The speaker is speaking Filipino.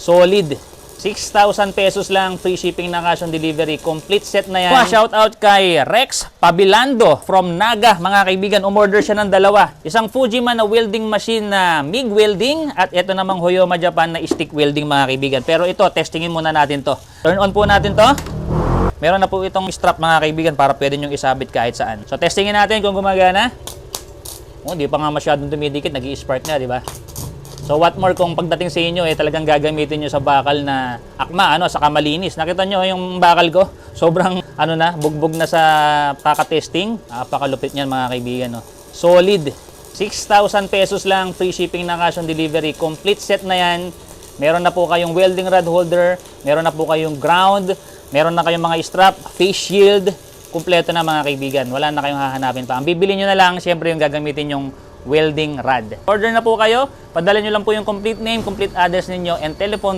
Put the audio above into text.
Solid. 6,000 pesos lang, free shipping na cash on delivery. Complete set na yan. Shout out kay Rex Pabilando from Naga, mga kaibigan. Umorder siya ng dalawa. Isang Fujiman na welding machine na MIG welding at ito namang Hoyoma Japan na stick welding, mga kaibigan. Pero ito, testingin muna natin to. Turn on po natin to. Meron na po itong strap, mga kaibigan, para pwede nyong isabit kahit saan. So testingin natin kung gumagana. Oh, di pa nga masyadong dumidikit, nag-i-spark na, di ba? So what more kung pagdating sa inyo talagang gagamitin nyo sa bakal na akma, saka malinis. Nakita nyo yung bakal ko? Sobrang bugbog na sa kaka-testing. Napakalupit niyan, mga kaibigan, no? Solid. 6,000 pesos lang, free shipping na cash on delivery. Complete set na yan. Meron na po kayong welding rod holder, meron na po kayong ground, meron na kayong mga strap, face shield. Kumpleto na, mga kaibigan. Wala na kayong hahanapin pa. Ang bibili nyo na lang, syempre yung gagamitin yung welding rod. Order na po kayo. Padala nyo lang po yung complete name, complete address ninyo, and telephone